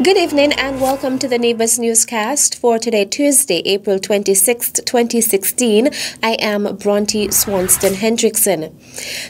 Good evening and welcome to the Neighbors Newscast for today, Tuesday, April 26th, 2016. I am Bronte Swanston Hendrickson.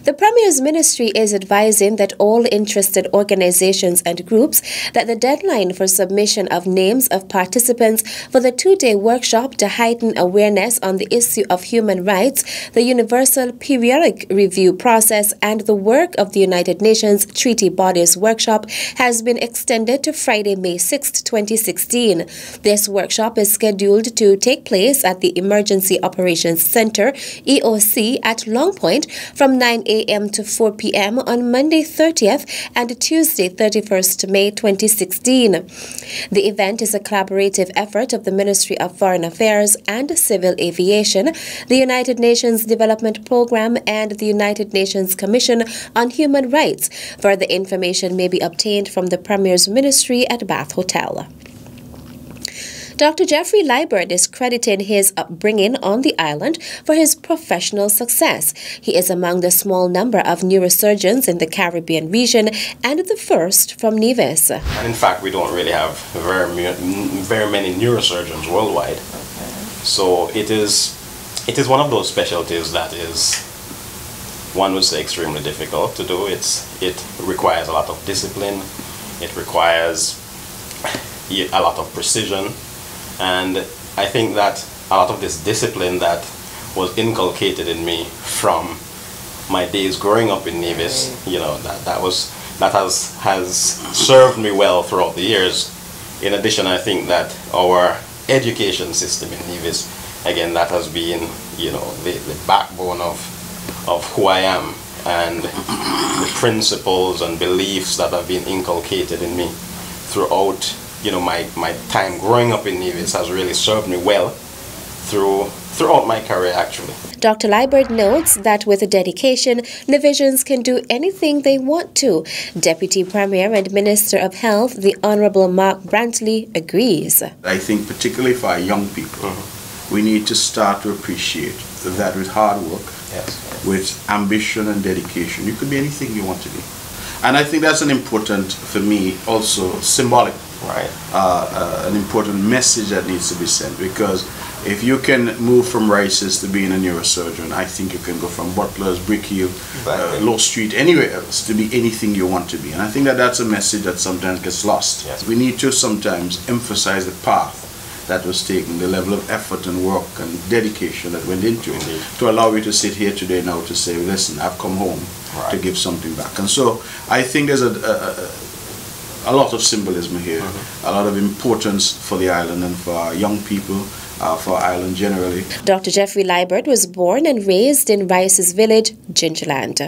The Premier's Ministry is advising that all interested organizations and groups that the deadline for submission of names of participants for the two-day workshop to heighten awareness on the issue of human rights, the Universal Periodic Review Process, and the work of the United Nations Treaty Bodies Workshop has been extended to Friday, May 6, 2016. This workshop is scheduled to take place at the Emergency Operations Center, EOC, at Long Point from 9 a.m. to 4 p.m. on Monday 30th and Tuesday 31st May 2016. The event is a collaborative effort of the Ministry of Foreign Affairs and Civil Aviation, the United Nations Development Programme, and the United Nations Commission on Human Rights. Further information may be obtained from the Premier's Ministry at Bath Hotel. Dr. Jeffrey Liburd is crediting his upbringing on the island for his professional success. He is among the small number of neurosurgeons in the Caribbean region and the first from Nevis. And in fact, we don't really have very many neurosurgeons worldwide. So it is one of those specialties that is, one would say, extremely difficult to do. It requires a lot of discipline. It requires a lot of precision. And I think that a lot of this discipline that was inculcated in me from my days growing up in Nevis, that has served me well throughout the years. In addition, I think that our education system in Nevis, again, that has been, the backbone of who I am, and the principles and beliefs that have been inculcated in me throughout my time growing up in Nevis has really served me well throughout my career, actually. Dr. Liburd notes that with dedication, Nevisians can do anything they want to. Deputy Premier and Minister of Health, the Honourable Mark Brantley, agrees. I think particularly for our young people, we need to start to appreciate that with hard work, with ambition and dedication, you could be anything you want to be. And I think that's an important, for me, also symbolic. Right. An important message that needs to be sent, because if you can move from Rice's to being a neurosurgeon, I think you can go from Butler's, Brick Hill, Law Street, anywhere else to be anything you want to be. And I think that that's a message that sometimes gets lost. Yes. We need to sometimes emphasize the path that was taken, the level of effort and work and dedication that went into it, to allow you to sit here today now to say, listen, I've come home to give something back. And so I think there's a lot of symbolism here, a lot of importance for the island and for our young people, for Ireland generally. Dr. Jeffrey Liburd was born and raised in Rice's village, Gingerland.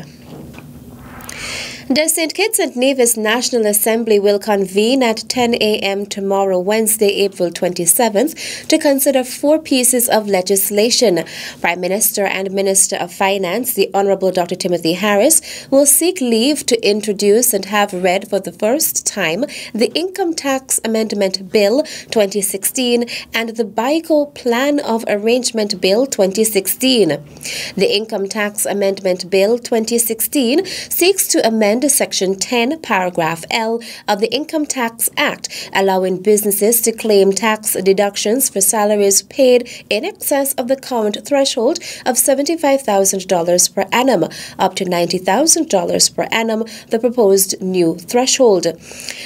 The St. Kitts and Nevis National Assembly will convene at 10 a.m. tomorrow, Wednesday, April 27th, to consider 4 pieces of legislation. Prime Minister and Minister of Finance, the Honourable Dr. Timothy Harris, will seek leave to introduce and have read for the first time the Income Tax Amendment Bill 2016 and the BICO Plan of Arrangement Bill 2016. The Income Tax Amendment Bill 2016 seeks to amend Section 10, Paragraph L of the Income Tax Act, allowing businesses to claim tax deductions for salaries paid in excess of the current threshold of $75,000 per annum, up to $90,000 per annum, the proposed new threshold.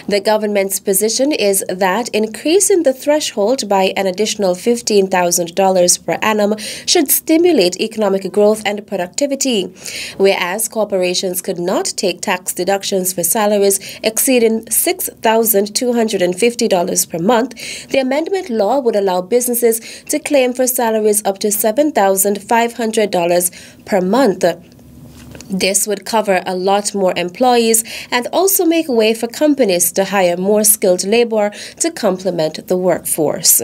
The government's position is that increasing the threshold by an additional $15,000 per annum should stimulate economic growth and productivity, whereas corporations could not take tax deductions for salaries exceeding $6,250 per month. The amendment law would allow businesses to claim for salaries up to $7,500 per month. This would cover a lot more employees and also make way for companies to hire more skilled labor to complement the workforce.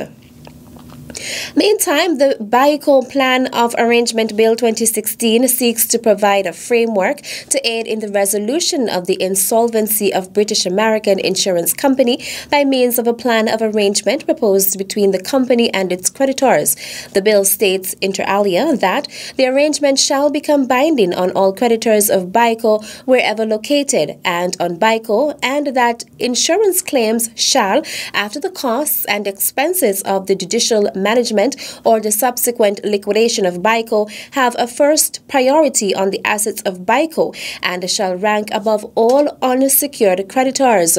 Meantime, the BICO Plan of Arrangement Bill 2016 seeks to provide a framework to aid in the resolution of the insolvency of British American Insurance Company by means of a plan of arrangement proposed between the company and its creditors. The bill states inter alia that the arrangement shall become binding on all creditors of BICO wherever located and on BICO, and that insurance claims shall, after the costs and expenses of the judicial management or the subsequent liquidation of BICO, have a first priority on the assets of BICO and shall rank above all unsecured creditors.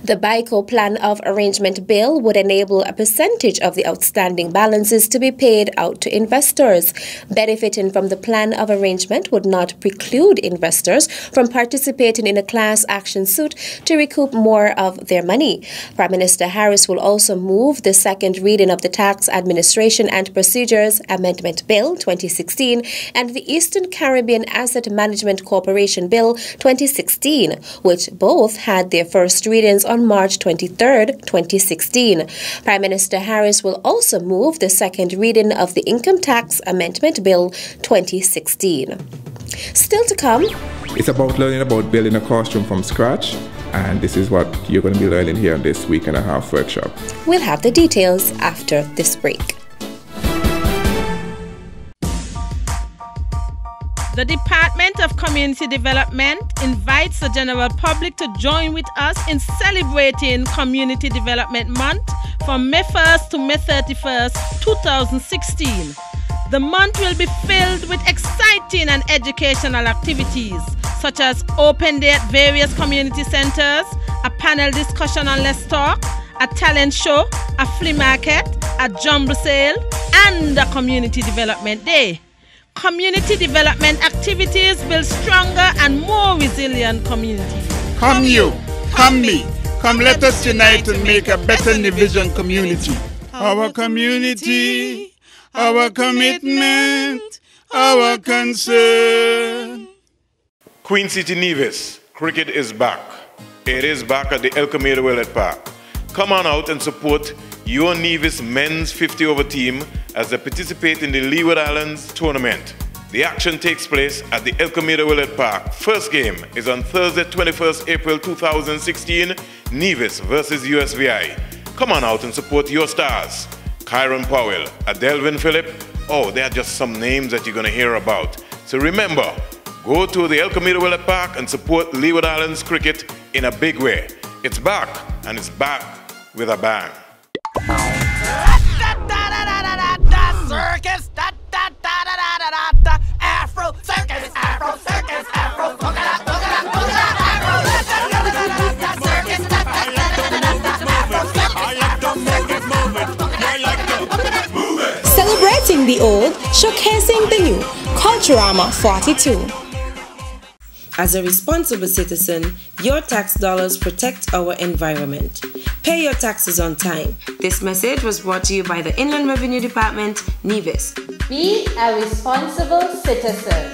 The BICO Plan of Arrangement Bill would enable a percentage of the outstanding balances to be paid out to investors. Benefiting from the Plan of Arrangement would not preclude investors from participating in a class action suit to recoup more of their money. Prime Minister Harris will also move the second reading of the Tax Administration and Procedures Amendment Bill 2016 and the Eastern Caribbean Asset Management Corporation Bill 2016, which both had their first readings on March 23, 2016. Prime Minister Harris will also move the second reading of the Income Tax Amendment Bill 2016. Still to come, it's about learning about building a classroom from scratch, and this is what you're going to be learning here in this week and a half workshop. We'll have the details after this break. The Department of Community Development invites the general public to join with us in celebrating Community Development Month from May 1st to May 31st, 2016. The month will be filled with exciting and educational activities such as open day at various community centers, a panel discussion on Let's Talk, a talent show, a flea market, a jumble sale, and a community development day. Community development activities build stronger and more resilient communities. Come you, come me, come let us unite and make a better Nivision community. Our community, our commitment, our concern. Queen City Nevis, cricket is back. It is back at the El Camino Willett Park. Come on out and support your Nevis men's 50 over team as they participate in the Leeward Islands tournament. The action takes place at the El Camino Willett Park. First game is on Thursday, 21st April 2016, Nevis versus USVI. Come on out and support your stars. Kyron Powell, Adelvin Phillip. Oh, they are just some names that you're going to hear about. So remember, go to the El Camino Willett Park and support Leeward Islands cricket in a big way. It's back, and it's back with a bang. Circus, Afro, circus, Afro, circus, Afro, Celebrating the old, showcasing the new. Culturama 42. As a responsible citizen, your tax dollars protect our environment. Pay your taxes on time. This message was brought to you by the Inland Revenue Department, Nevis. Be a responsible citizen.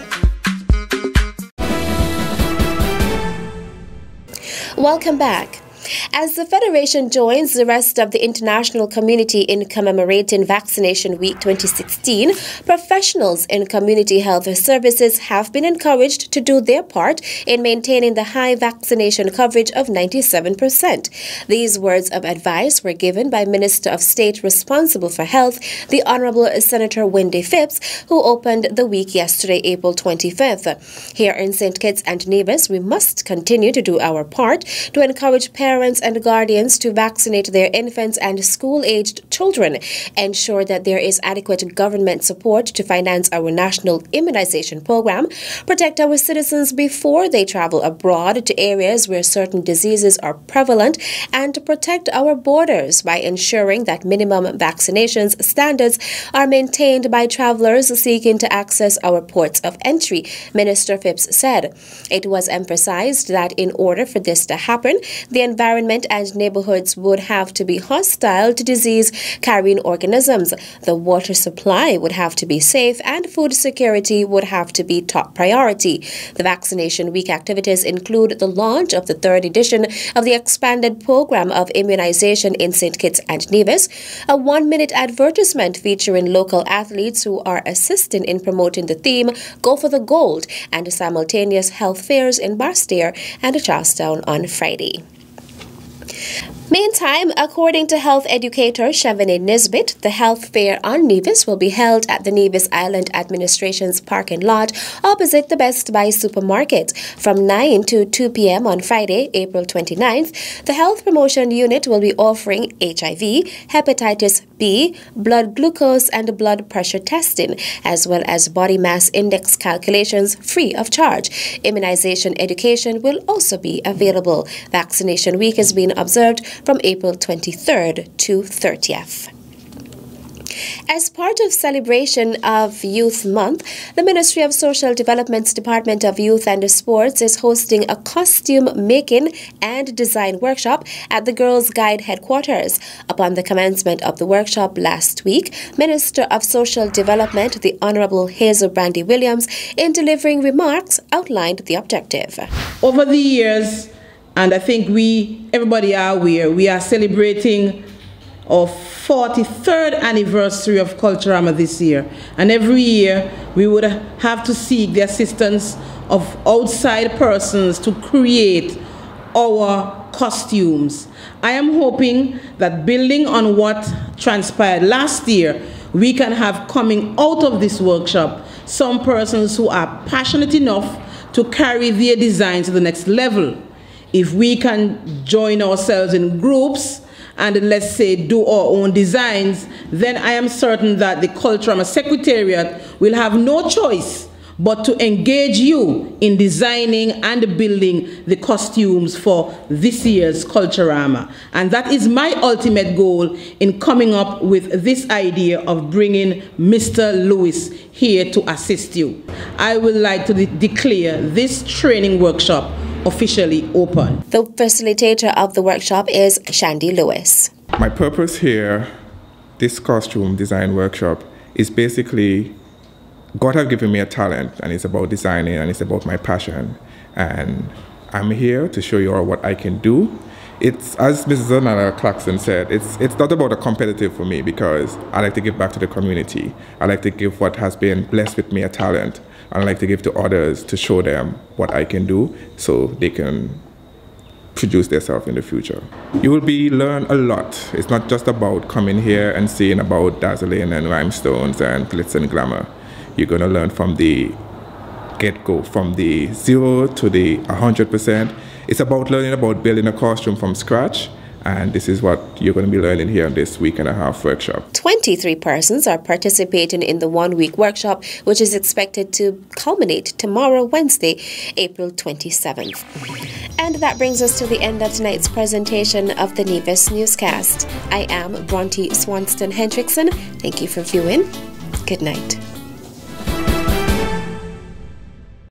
Welcome back. As the Federation joins the rest of the international community in commemorating Vaccination Week 2016, professionals in community health services have been encouraged to do their part in maintaining the high vaccination coverage of 97%. These words of advice were given by Minister of State responsible for health, the Honorable Senator Wendy Phipps, who opened the week yesterday, April 25th. Here in St. Kitts and Nevis, we must continue to do our part to encourage parents and guardians to vaccinate their infants and school-aged children, ensure that there is adequate government support to finance our national immunization program, protect our citizens before they travel abroad to areas where certain diseases are prevalent, and to protect our borders by ensuring that minimum vaccinations standards are maintained by travelers seeking to access our ports of entry, Minister Phipps said. It was emphasized that in order for this to happen, the environment and neighborhoods would have to be hostile to disease-carrying organisms. The water supply would have to be safe, and food security would have to be top priority. The Vaccination Week activities include the launch of the 3rd edition of the expanded program of immunization in St. Kitts and Nevis, a 1-minute advertisement featuring local athletes who are assisting in promoting the theme Go for the Gold, and simultaneous health fairs in Barstair and Charlestown on Friday. Meantime, according to health educator Chevenet Nisbet, the health fair on Nevis will be held at the Nevis Island Administration's parking lot opposite the Best Buy supermarket from 9 to 2 p.m. on Friday, April 29th. The health promotion unit will be offering HIV, hepatitis B, blood glucose and blood pressure testing, as well as body mass index calculations free of charge. Immunization education will also be available. Vaccination Week is being observed from April 23rd to 30th. As part of celebration of Youth Month, the Ministry of Social Development's Department of Youth and Sports is hosting a costume making and design workshop at the Girls Guide headquarters. Upon the commencement of the workshop last week, Minister of Social Development, the Honorable Hazel Brandy Williams, in delivering remarks, outlined the objective. Over the years, and I think everybody are aware, we are celebrating our 43rd anniversary of Culturama this year. And every year, we would have to seek the assistance of outside persons to create our costumes. I am hoping that building on what transpired last year, we can have coming out of this workshop some persons who are passionate enough to carry their design to the next level. If we can join ourselves in groups and, let's say, do our own designs, then I am certain that the Culturama Secretariat will have no choice but to engage you in designing and building the costumes for this year's Culturama. And that is my ultimate goal in coming up with this idea of bringing Mr. Lewis here to assist you. I would like to declare this training workshop officially open. The facilitator of the workshop is Shandy Lewis. My purpose here, this costume design workshop, is basically God have given me a talent, and it's about designing, and it's about my passion. And I'm here to show you all what I can do. It's, as Mrs. Zanana Clarkson said, it's not about a competitive for me, because I like to give back to the community. I like to give what has been blessed with me a talent. I like to give to others to show them what I can do so they can produce themselves in the future. You will learn a lot. It's not just about coming here and seeing about dazzling and rhinestones and glitz and glamour. You're going to learn from the get-go, from the 0 to the 100%. It's about learning about building a costume from scratch, and this is what you're going to be learning here in this week-and-a-half workshop. 23 persons are participating in the one-week workshop, which is expected to culminate tomorrow, Wednesday, April 27th. And that brings us to the end of tonight's presentation of the Nevis Newscast. I am Bronte Swanston Hendrickson. Thank you for viewing. Good night.